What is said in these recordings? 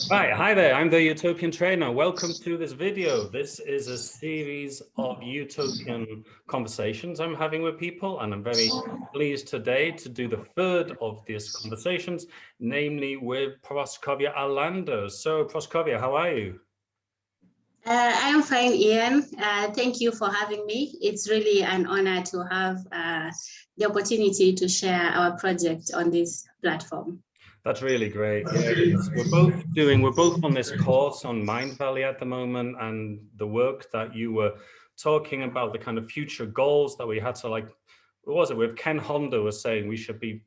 Right, hi there, I'm the Utopian trainer. Welcome to this video. This is a series of utopian conversations I'm having with people, and I'm very pleased today to do the third of these conversations, namely with Proscovia Alando. So Proscovia, how are you? I am fine, Ian. Thank you for having me. It's really an honor to have the opportunity to share our project on this platform. That's really great. Yeah, 'cause we're both on this course on Mind Valley at the moment, and the work that you were talking about, the kind of future goals that we had to what was it? With Ken Honda was saying we should be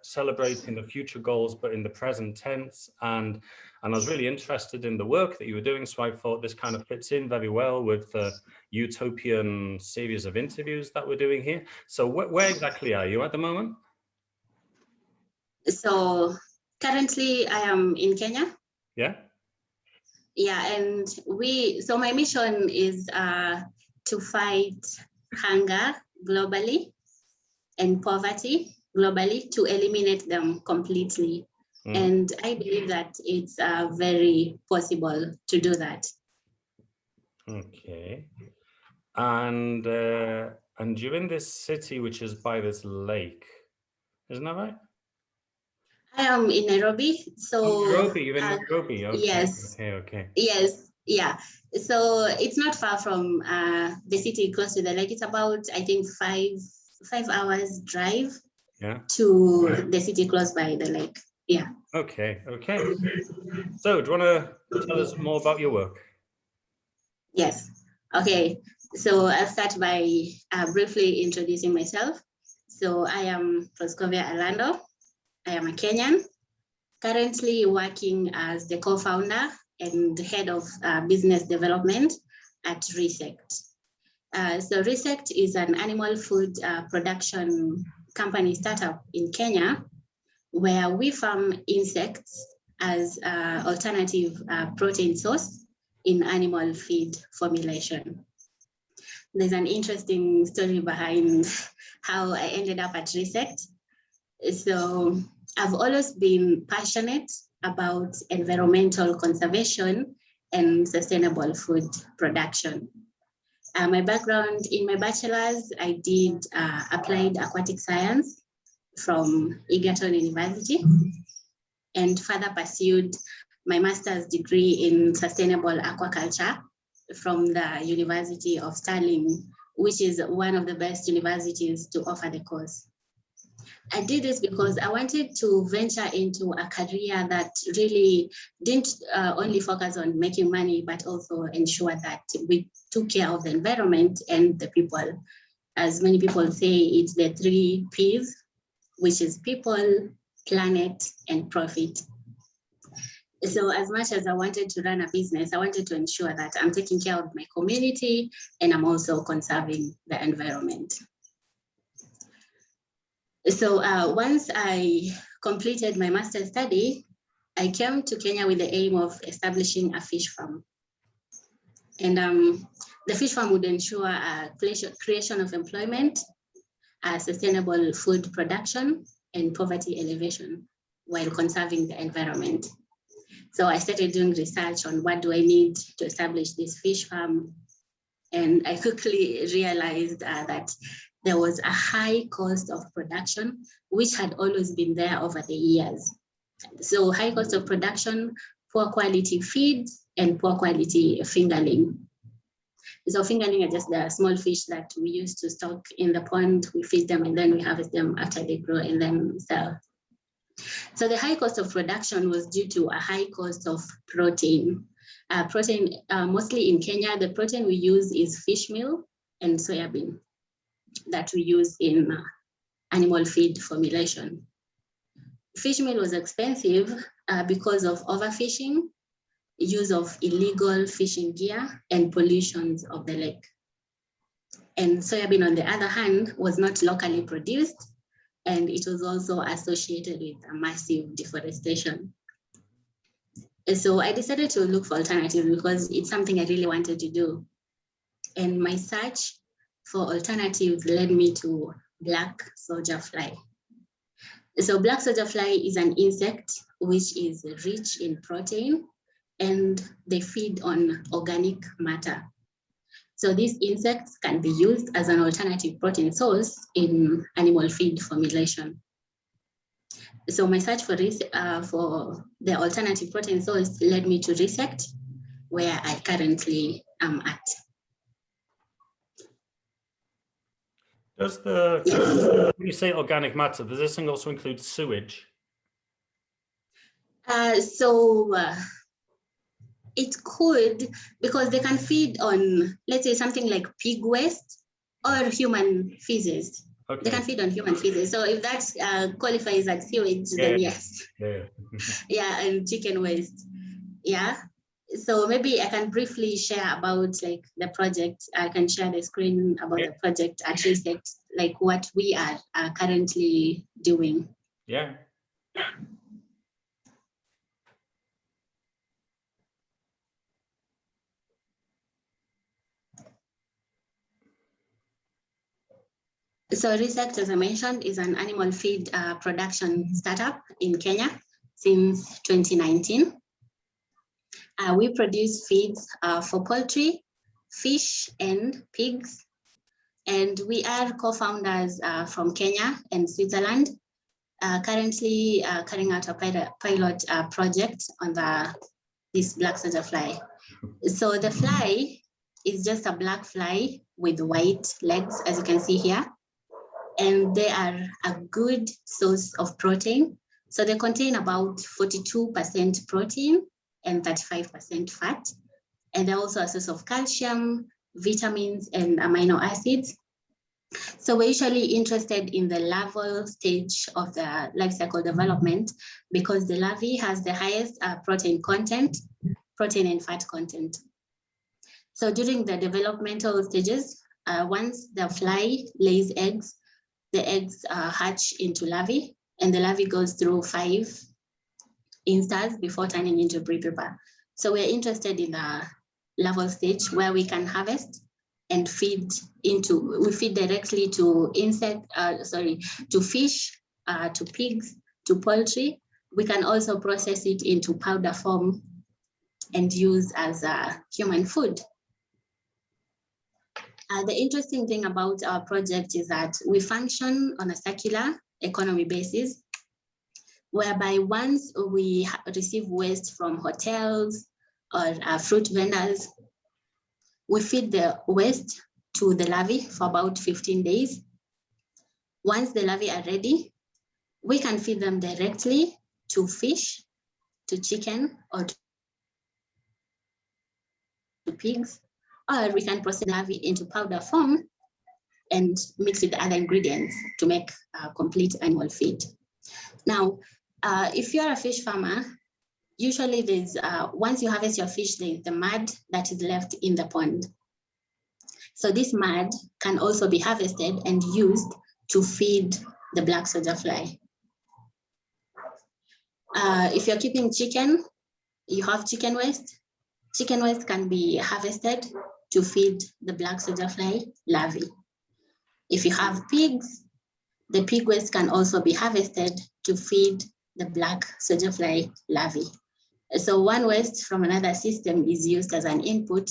celebrating the future goals, but in the present tense. And I was really interested in the work that you were doing. So I thought this kind of fits in very well with the utopian series of interviews that we're doing here. So where exactly are you at the moment? So currently I am in Kenya. Yeah. Yeah, and so my mission is to fight hunger globally and poverty globally, to eliminate them completely. And I believe that it's very possible to do that. Okay. And you're in this city which is by this lake, isn't that right? I am in Nairobi. So Nairobi, you're in Nairobi. Okay. Yes. Okay. Yes. Yeah. So it's not far from the city close to the lake. It's about, I think, five hours drive to the city close by the lake. Yeah. Okay. So do you want to tell us more about your work? Yes. Okay. So I'll start by briefly introducing myself. So I am Proscovia Alando. I am a Kenyan, currently working as the co-founder and head of business development at Resect. So Resect is an animal food production company startup in Kenya, where we farm insects as alternative protein source in animal feed formulation. There's an interesting story behind how I ended up at Resect. So I've always been passionate about environmental conservation and sustainable food production. My background in my bachelor's, I did applied aquatic science from Egerton University, and further pursued my master's degree in sustainable aquaculture from the University of Stirling, which is one of the best universities to offer the course. I did this because I wanted to venture into a career that really didn't only focus on making money, but also ensure that we took care of the environment and the people. As many people say, it's the 3 Ps, which is people, planet, and profit. So as much as I wanted to run a business, I wanted to ensure that I'm taking care of my community and I'm also conserving the environment. So once I completed my master's study, I came to Kenya with the aim of establishing a fish farm. And the fish farm would ensure a creation of employment, sustainable food production, and poverty elevation while conserving the environment. So I started doing research on what do I need to establish this fish farm. And I quickly realized that there was a high cost of production, which had always been there over the years. So high cost of production, poor quality feed, and poor quality fingerling. So fingerling are just the small fish that we used to stock in the pond. We feed them and then we harvest them after they grow and then sell. So the high cost of production was due to a high cost of protein. Mostly in Kenya, the protein we use is fish meal and soybean that we use in animal feed formulation. Fish meal was expensive because of overfishing, use of illegal fishing gear, and pollutions of the lake. And soybean, on the other hand, was not locally produced, and it was also associated with a massive deforestation. And so I decided to look for alternatives because it's something I really wanted to do. And my search for alternatives led me to black soldier fly. So black soldier fly is an insect which is rich in protein, and they feed on organic matter. So these insects can be used as an alternative protein source in animal feed formulation. So my search for the alternative protein source led me to Resect, where I currently am at. Does when you say organic matter, does this thing also include sewage? It could, because they can feed on, let's say, something like pig waste or human feces. Okay. They can feed on human feces. So if that qualifies as sewage, then yes. Yeah, and chicken waste. Yeah. So maybe I can briefly share about like the project. I can share the screen about the project at Resect, like what we are currently doing. Yeah. So Resect, as I mentioned, is an animal feed production startup in Kenya since 2019. We produce feeds for poultry, fish, and pigs. And we are co-founders from Kenya and Switzerland, currently carrying out a pilot project on this black soldier fly. So the fly is just a black fly with white legs, as you can see here. And they are a good source of protein. So they contain about 42% protein and 35% fat. And they're also a source of calcium, vitamins, and amino acids. So we're usually interested in the larval stage of the life cycle development because the larvae has the highest protein content, protein and fat content. So during the developmental stages, once the fly lays eggs, the eggs hatch into larvae, and the larvae goes through 5 instars before turning into pre-pupa. So we're interested in the larval stage where we can harvest and we feed directly to to fish, to pigs, to poultry. We can also process it into powder form and use as human food. The interesting thing about our project is that we function on a circular economy basis, whereby once we receive waste from hotels or fruit vendors, we feed the waste to the larvae for about 15 days. Once the larvae are ready, we can feed them directly to fish, to chicken, or to pigs, or we can process the larvae into powder form and mix with the other ingredients to make a complete animal feed. Now, if you're a fish farmer, usually there's, once you harvest your fish, there's the mud that is left in the pond. So this mud can also be harvested and used to feed the black soldier fly. If you're keeping chicken, you have chicken waste. Chicken waste can be harvested to feed the black soldier fly larvae. If you have pigs, the pig waste can also be harvested to feed the black soldier fly larvae. So one waste from another system is used as an input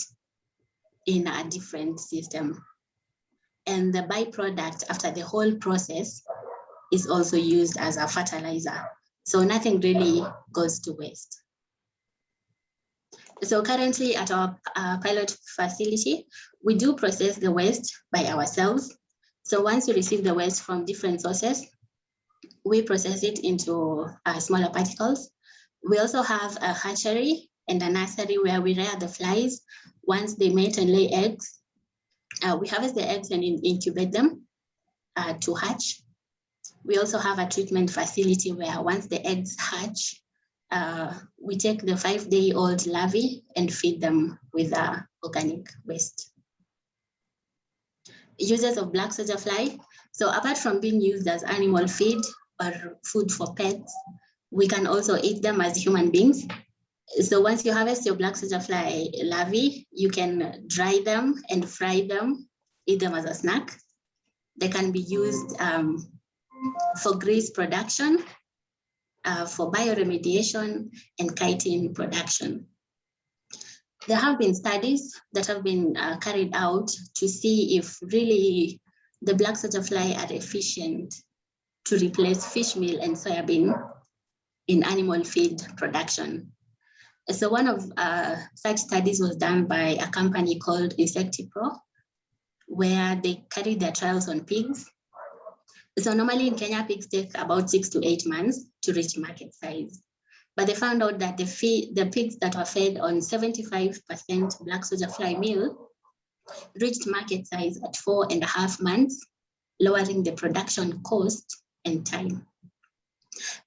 in a different system. And the byproduct after the whole process is also used as a fertilizer. So nothing really goes to waste. So currently at our pilot facility, we do process the waste by ourselves. So once we receive the waste from different sources, we process it into smaller particles. We also have a hatchery and a nursery where we rear the flies. Once they mate and lay eggs, we harvest the eggs and incubate them to hatch. We also have a treatment facility where once the eggs hatch, we take the 5-day-old larvae and feed them with organic waste. Uses of black soldier fly. So apart from being used as animal feed or food for pets, we can also eat them as human beings. So once you harvest your black soldier fly larvae, you can dry them and fry them, eat them as a snack. They can be used for grease production, for bioremediation, and chitin production. There have been studies that have been carried out to see if really the black soldier fly are efficient to replace fish meal and soybean in animal feed production. So one of such studies was done by a company called Insectipro, where they carried their trials on pigs. So normally in Kenya, pigs take about 6 to 8 months to reach market size. But they found out that the pigs that were fed on 75% black soldier fly meal reached market size at 4.5 months, lowering the production cost and time.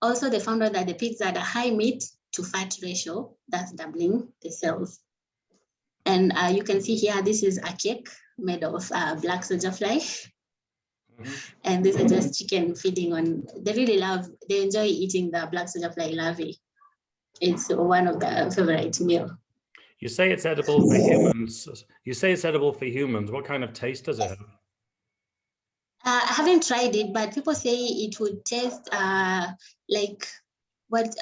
Also, they found out that the pigs had a high meat to fat ratio, that's doubling the sales. And you can see here, this is a cake made of black soldier fly. Mm-hmm. And these are just chicken feeding on, they enjoy eating the black soldier fly larvae. It's one of their favorite meal. You say it's edible for humans. You say it's edible for humans. What kind of taste does it have? I haven't tried it, but people say it would taste like what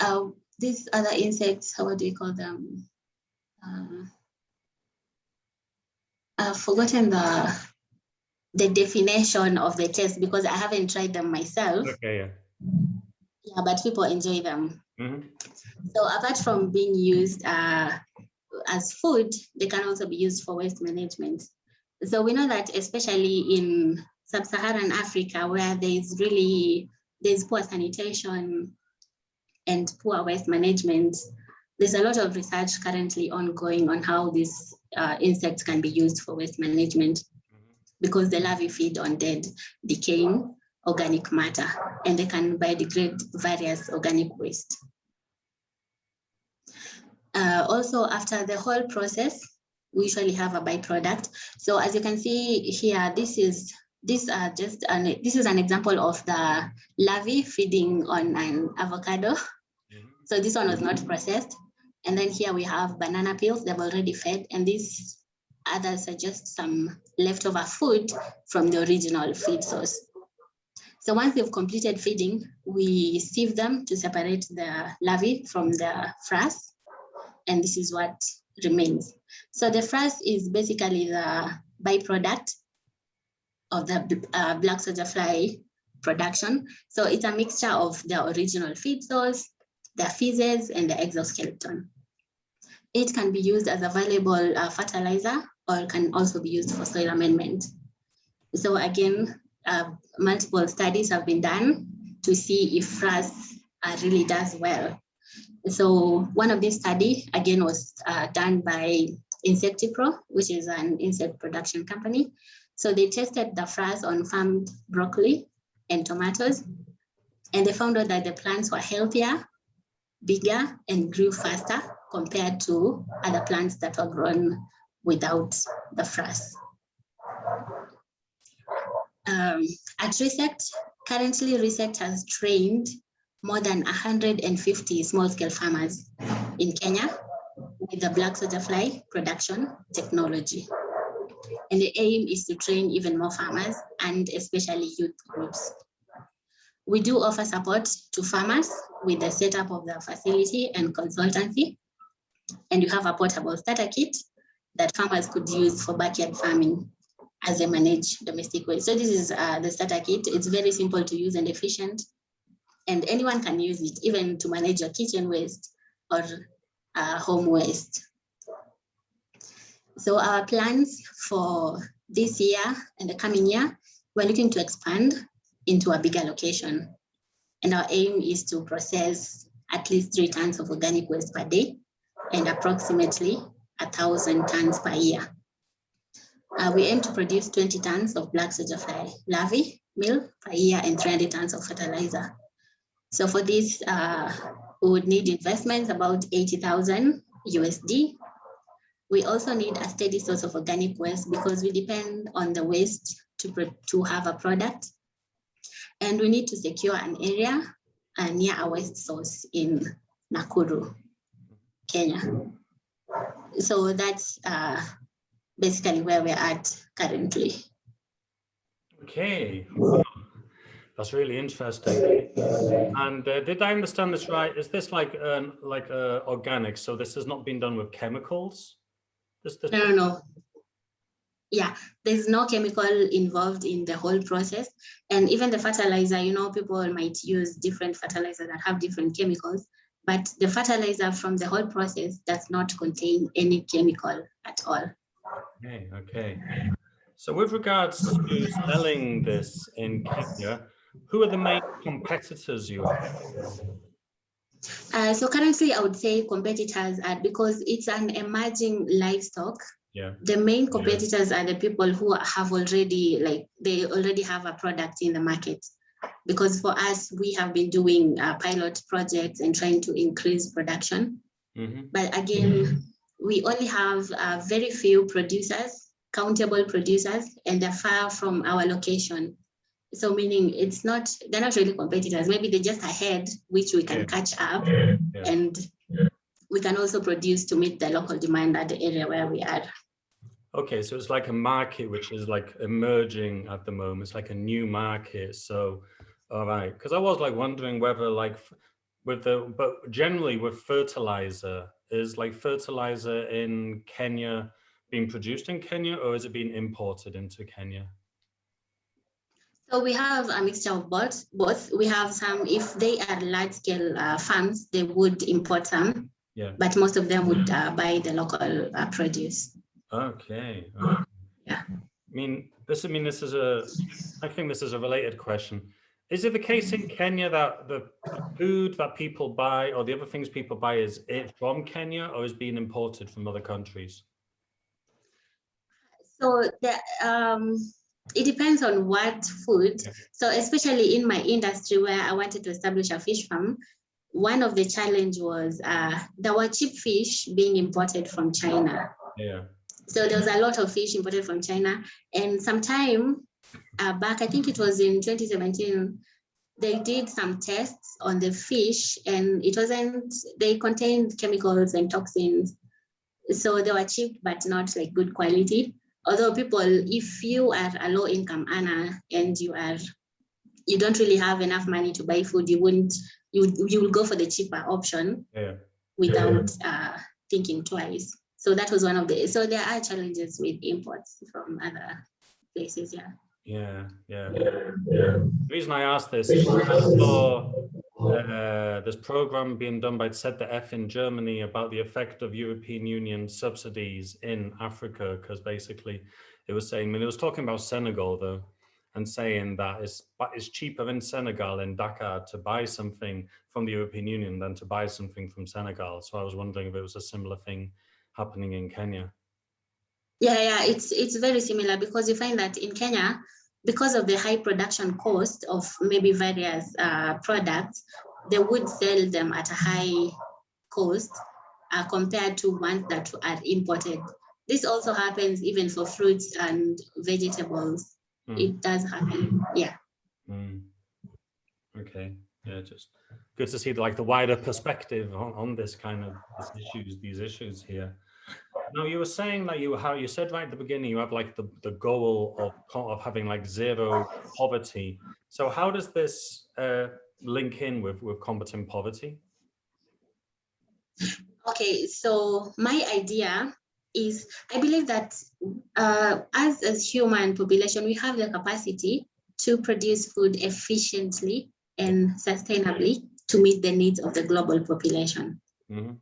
these other insects, what do you call them? I've forgotten the definition of the taste because I haven't tried them myself. Okay, yeah. Yeah, but people enjoy them. Mm-hmm. So apart from being used as food, they can also be used for waste management. So we know that especially in sub-Saharan Africa, where there's poor sanitation and poor waste management, there's a lot of research currently ongoing on how these insects can be used for waste management, because the larvae feed on dead, decaying organic matter, and they can biodegrade various organic waste. Also, after the whole process, we usually have a byproduct. So as you can see here, this is an example of the larvae feeding on an avocado. So this one was not processed. And then here we have banana peels, they've already fed, and these others are just some leftover food from the original feed source. So once they've completed feeding, we sieve them to separate the larvae from the frass, and this is what remains. So the frass is basically the byproduct of the black soldier fly production. So it's a mixture of the original feed source, the feces, and the exoskeleton. It can be used as a valuable fertilizer, or can also be used for soil amendment. So again, multiple studies have been done to see if frass really does well. So one of these studies, again, was done by Insectipro, which is an insect production company. So they tested the frass on farmed broccoli and tomatoes, and they found out that the plants were healthier, bigger, and grew faster compared to other plants that were grown without the frass. At Resect, currently Resect has trained more than 150 small-scale farmers in Kenya with the black soldier fly production technology. And the aim is to train even more farmers, and especially youth groups. We do offer support to farmers with the setup of the facility and consultancy. And you have a portable starter kit that farmers could use for backyard farming as they manage domestic waste. So this is the starter kit. It's very simple to use and efficient, and anyone can use it, even to manage your kitchen waste or home waste. So our plans for this year and the coming year, we're looking to expand into a bigger location. And our aim is to process at least 3 tons of organic waste per day and approximately 1,000 tons per year. We aim to produce 20 tons of black soldier fly larvae meal per year and 300 tons of fertilizer. So for this, we would need investments about 80,000 USD. We also need a steady source of organic waste because we depend on the waste to have a product. And we need to secure an area near a waste source in Nakuru, Kenya. So that's basically where we're at currently. Okay. Wow. That's really interesting. And did I understand this right? Is this like organic? So this has not been done with chemicals? No. Yeah, there's no chemical involved in the whole process. And even the fertilizer, you know, people might use different fertilizers that have different chemicals, but the fertilizer from the whole process does not contain any chemical at all. Okay. So with regards to selling this in Kenya, who are the main competitors you have? So currently I would say competitors are, because it's an emerging livestock. Yeah. The main competitors are the people who have already, they already have a product in the market. Because for us, we have been doing pilot projects and trying to increase production. Mm-hmm. But again, we only have very few producers, countable producers, and they're far from our location. So meaning they're not really competitors. Maybe they're just ahead, which we can catch up, and we can also produce to meet the local demand at the area where we are. Okay, so it's like a market which is like emerging at the moment. It's like a new market. So, all right, because I was like wondering whether but generally with fertilizer, is like fertilizer in Kenya being produced in Kenya, or is it being imported into Kenya? So we have a mixture of both. We have some, if they are large scale farms, they would import some. Yeah. But most of them would buy the local produce. Okay. Yeah. I think this is a related question. Is it the case in Kenya that the food that people buy or the other things people buy is it from Kenya or is being imported from other countries? So it depends on what food. Yeah. So especially in my industry where I wanted to establish a fish farm, one of the challenge was there were cheap fish being imported from China. Yeah. So there was a lot of fish imported from China. And sometime back, I think it was in 2017, they did some tests on the fish and they contained chemicals and toxins. So they were cheap, but not like good quality. Although people, if you are a low income earner and you don't really have enough money to buy food, you will go for the cheaper option without thinking twice. So that was one of so there are challenges with imports from other places, Yeah. The reason I asked this is I saw this program being done by ZDF in Germany about the effect of European Union subsidies in Africa, because basically it was saying, it was talking about Senegal though, and saying that it's cheaper in Senegal, in Dakar, to buy something from the European Union than to buy something from Senegal. So I was wondering if it was a similar thing happening in Kenya. Yeah, it's very similar, because you find that in Kenya, because of the high production cost of maybe various products, they would sell them at a high cost compared to ones that are imported. This also happens even for fruits and vegetables. It does happen, yeah. Okay, yeah, just good to see like the wider perspective on this kind of these issues here. Now you were saying that you said right at the beginning, you have like the goal of having like zero poverty. So how does this link in with combating poverty? Okay, so my idea is, I believe that as human population, we have the capacity to produce food efficiently and sustainably to meet the needs of the global population. Mm-hmm.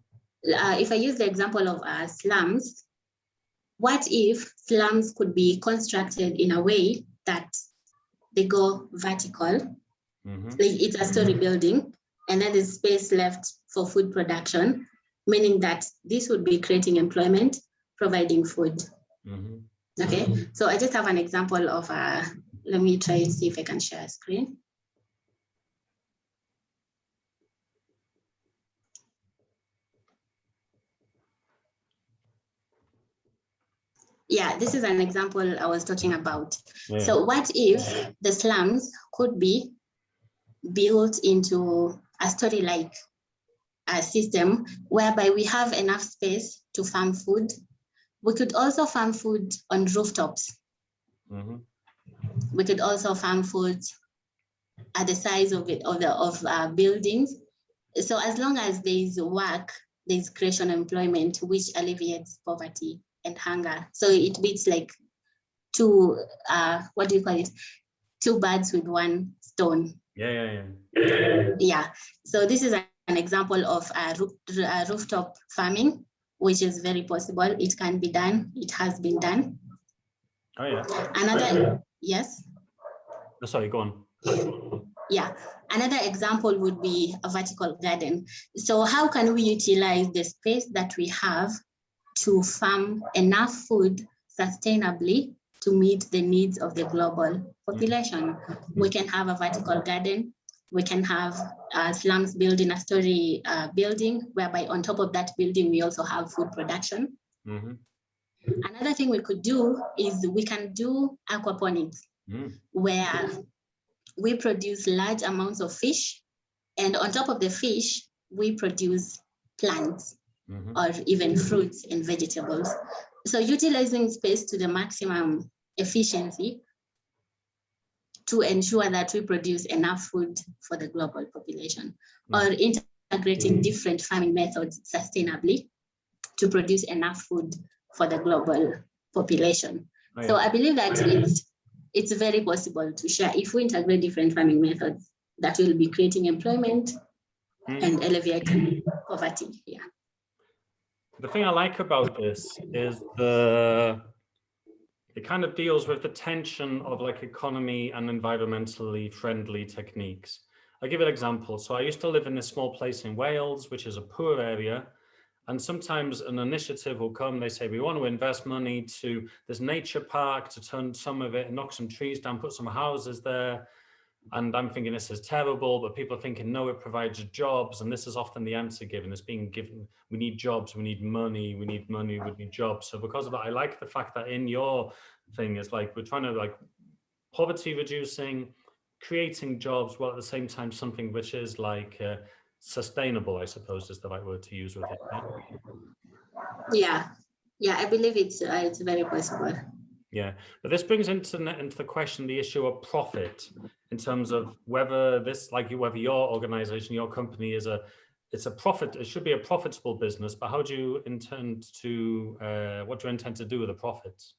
If I use the example of slums, what if slums could be constructed in a way that they go vertical, like it's a story building, and then there's space left for food production, meaning that this would be creating employment, providing food. Okay, so I just have an example of, let me try and see if I can share a screen. Yeah, this is an example I was talking about. Yeah. So what if the slums could be built into a story-like system whereby we have enough space to farm food? We could also farm food on rooftops. We could also farm food the size of it, of buildings. So as long as there is work, there is creation of employment, which alleviates poverty and hunger. So it beats like two, what do you call it? Two birds with one stone. Yeah. So this is an example of rooftop farming, which is very possible. It can be done. It has been done. Oh yeah. Another, yes. Oh, sorry, go on. Yeah. Another example would be a vertical garden. So how can we utilize the space that we have to farm enough food sustainably to meet the needs of the global population? We can have a vertical garden. We can have slums building a story building, whereby on top of that building, we also have food production. Mm-hmm. Another thing we could do is we can do aquaponics, where we produce large amounts of fish, and on top of the fish, we produce plants or even fruits and vegetables. So utilizing space to the maximum efficiency to ensure that we produce enough food for the global population, or integrating different farming methods sustainably to produce enough food for the global population. Oh, yeah. So I believe that it's very possible to share if we integrate different farming methods that will be creating employment and alleviating poverty. Yeah. The thing I like about this is it kind of deals with the tension of like economy and environmentally friendly techniques. I'll give you an example. So I used to live in this small place in Wales, which is a poor area. And sometimes an initiative will come, they say, we want to invest money to this nature park to turn some of it, knock some trees down, put some houses there. And I'm thinking this is terrible, but people are thinking, no, it provides jobs. And this is often the answer given. It's being given, we need jobs, we need money, we need money, we need jobs. So because of that, I like the fact that in your thing is like, we're trying to like poverty reducing, creating jobs, while at the same time, something which is like sustainable, I suppose is the right word to use with it. Yeah, I believe it's very possible. Yeah, but this brings into the question the issue of profit, in terms of whether this, like whether your organization, your company is it should be a profitable business, but how do you intend to, what do you intend to do with the profits?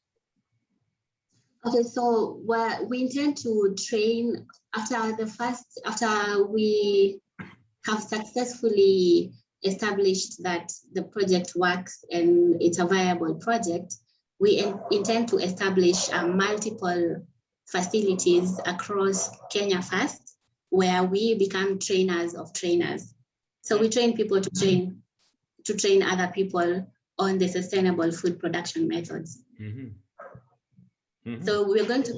Okay, so we intend to train after we have successfully established that the project works and it's a viable project, we intend to establish multiple facilities across Kenya first, where we become trainers of trainers. So we train people to train other people on the sustainable food production methods. So we're going to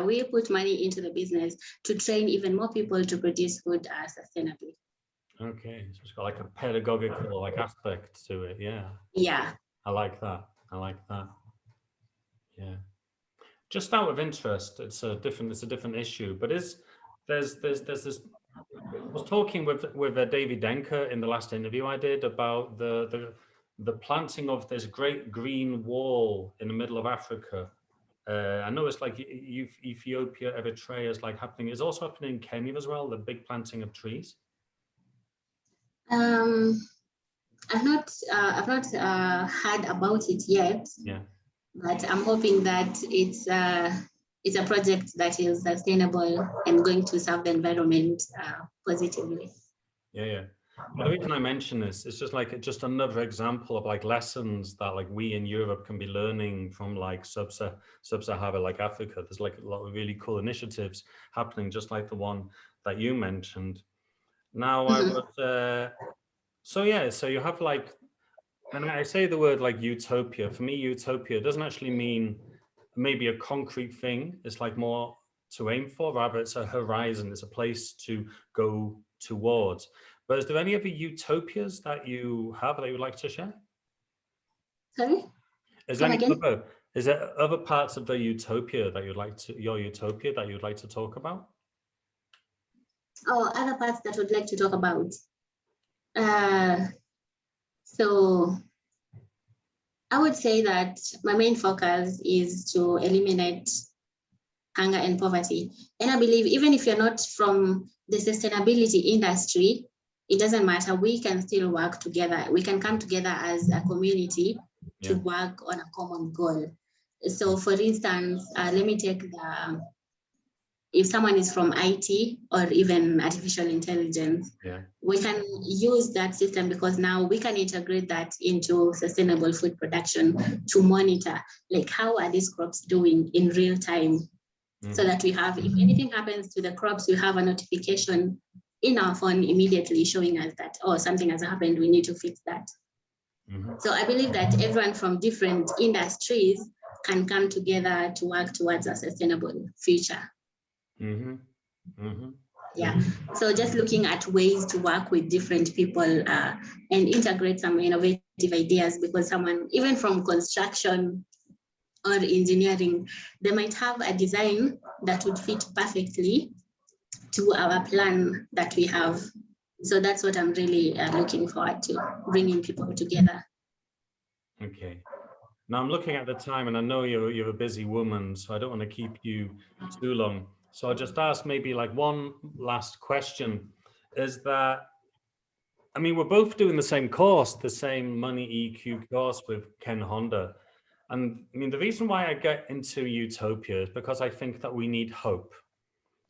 we put money into the business to train even more people to produce food sustainably. Okay, so it's got like a pedagogical like aspect to it. Yeah. Yeah. I like that. Yeah. Just out of interest, it's a different issue, but there's this. I was talking with David Denker in the last interview I did about the planting of this great green wall in the middle of Africa. I know it's like Ethiopia, Eritrea is like happening. It's also happening in Kenya as well, the big planting of trees. I've not heard about it yet. Yeah. But I'm hoping that it's a project that is sustainable and going to serve the environment positively. Yeah. Well, the reason I mention this is just another example of like lessons that like we in Europe can be learning from like sub-Sahara, like Africa. There's like a lot of really cool initiatives happening, just like the one that you mentioned. Now I would, so you have like, and I say the word like utopia. For me, utopia doesn't actually mean maybe a concrete thing. It's like more to aim for, rather it's a horizon, it's a place to go towards. But is there any other utopias that you have that you would like to share? Sorry? Is there other parts of the utopia that you'd like to, your utopia that you'd like to talk about? Oh, other parts that would like to talk about. So I would say that my main focus is to eliminate hunger and poverty. And I believe even if you're not from the sustainability industry, it doesn't matter. We can still work together. We can come together as a community to work on a common goal. So for instance, let me take if someone is from IT or even artificial intelligence, we can use that system because now we can integrate that into sustainable food production to monitor, like, how are these crops doing in real time? So that we have, if anything happens to the crops, we have a notification in our phone immediately showing us that, oh, something has happened, we need to fix that. So I believe that everyone from different industries can come together to work towards a sustainable future. Yeah, so just looking at ways to work with different people and integrate some innovative ideas, because someone, even from construction or engineering, they might have a design that would fit perfectly to our plan that we have. So that's what I'm really looking forward to, bringing people together. Okay. Now I'm looking at the time, and I know you're a busy woman, so I don't want to keep you too long. So I'll just ask maybe like one last question, is that, I mean, we're both doing the same course, the same Money EQ course with Ken Honda. And I mean, the reason why I get into Utopia is because I think that we need hope.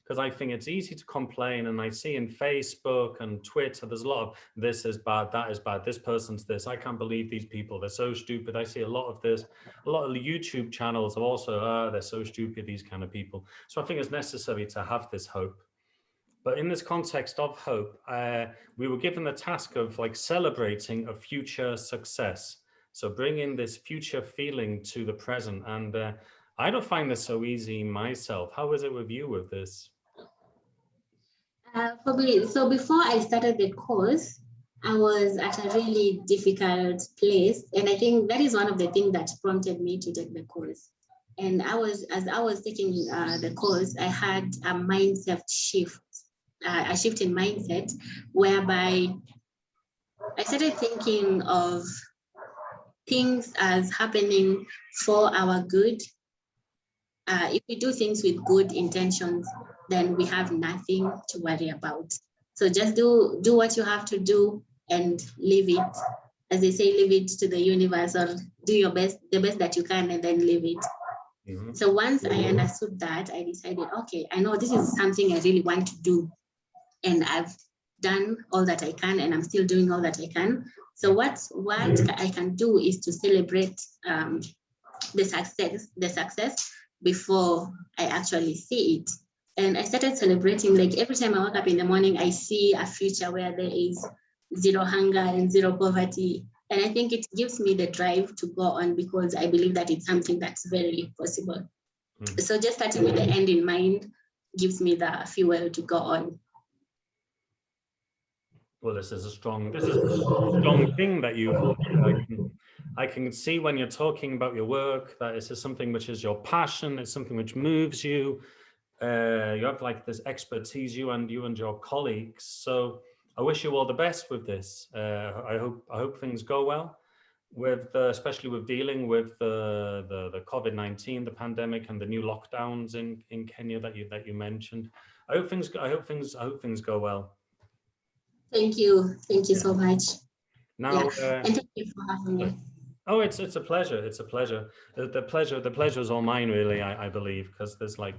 Because I think it's easy to complain, and I see in Facebook and Twitter, there's a lot of this is bad, that is bad, this person's this, I can't believe these people, they're so stupid. I see a lot of this, a lot of the YouTube channels are also, they're so stupid, these kind of people. So I think it's necessary to have this hope. But in this context of hope, we were given the task of like celebrating a future success. So bringing this future feeling to the present. And I don't find this so easy myself. How is it with you with this? For me, so before I started the course, I was at a really difficult place. And I think that is one of the things that prompted me to take the course. And as I was taking the course, I had a mindset shift, a shift in mindset, whereby I started thinking of things as happening for our good. If we do things with good intentions, then we have nothing to worry about. So just do what you have to do and leave it, as they say, leave it to the universe, or do your best, the best that you can, and then leave it. So once I understood that, I decided, okay, I know this is something I really want to do, and I've done all that I can, and I'm still doing all that I can. So what I can do is to celebrate the success before I actually see it. And I started celebrating, like every time I wake up in the morning, I see a future where there is zero hunger and zero poverty. And I think it gives me the drive to go on, because I believe that it's something that's very possible. So just starting with the end in mind gives me the fuel to go on. Well, this is a strong thing that you hold. I can see when you're talking about your work that this is something which is your passion. It's something which moves you. You have like this expertise, you and your colleagues. So I wish you all the best with this. I hope things go well with, especially with dealing with the COVID-19, the pandemic, and the new lockdowns in Kenya that you mentioned. I hope things go well. Thank you so much. Now, and thank you for having me. Oh, it's a pleasure. It's a pleasure. The pleasure is all mine, really. I believe, because there's like,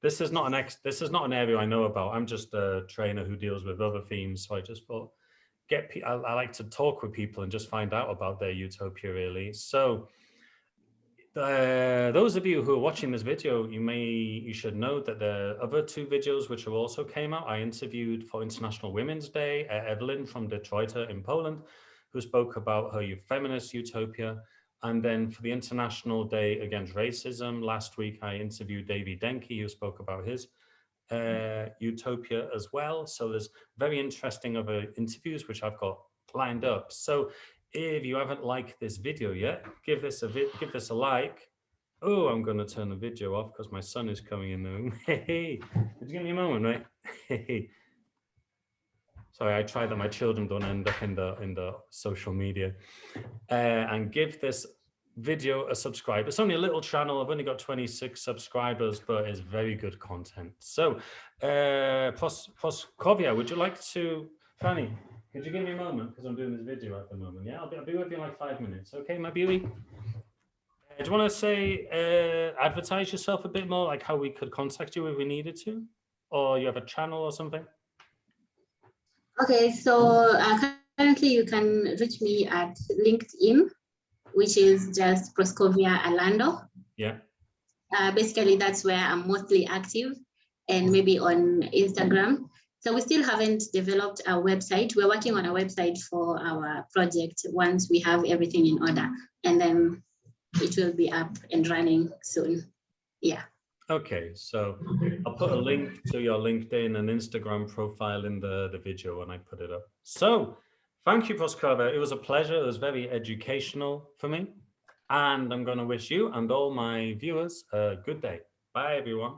this is not an area I know about. I'm just a trainer who deals with other themes. So I just thought, I like to talk with people and just find out about their utopia, really. So those of you who are watching this video, you should know that there are other 2 videos which also came out. I interviewed for International Women's Day Evelyn from Detroit in Poland, who spoke about her feminist utopia. And then for the International Day Against Racism last week, I interviewed Davy Denke, who spoke about his utopia as well. So there's very interesting other interviews which I've got lined up. So if you haven't liked this video yet, give this a like. Oh, I'm going to turn the video off because my son is coming in the room. Hey, just give me a moment, right? Hey. Sorry, I try that my children don't end up in the social media. And give this video a subscribe. It's only a little channel. I've only got 26 subscribers, but it's very good content. So Proscovia, would you like to, Fanny, could you give me a moment? Because I'm doing this video at the moment. Yeah, I'll be with you in like 5 minutes. Okay, my beauty? Do you want to say, advertise yourself a bit more, like how we could contact you if we needed to? Or you have a channel or something? Okay, so currently you can reach me at LinkedIn, which is just Proscovia Alando. Yeah. Basically, that's where I'm mostly active, and maybe on Instagram. So we still haven't developed a website. We're working on a website for our project once we have everything in order, and then it will be up and running soon. Yeah. Okay, so I'll put a link to your LinkedIn and Instagram profile in the video when I put it up. So thank you, Proscovia. It was a pleasure. It was very educational for me. And I'm going to wish you and all my viewers a good day. Bye, everyone.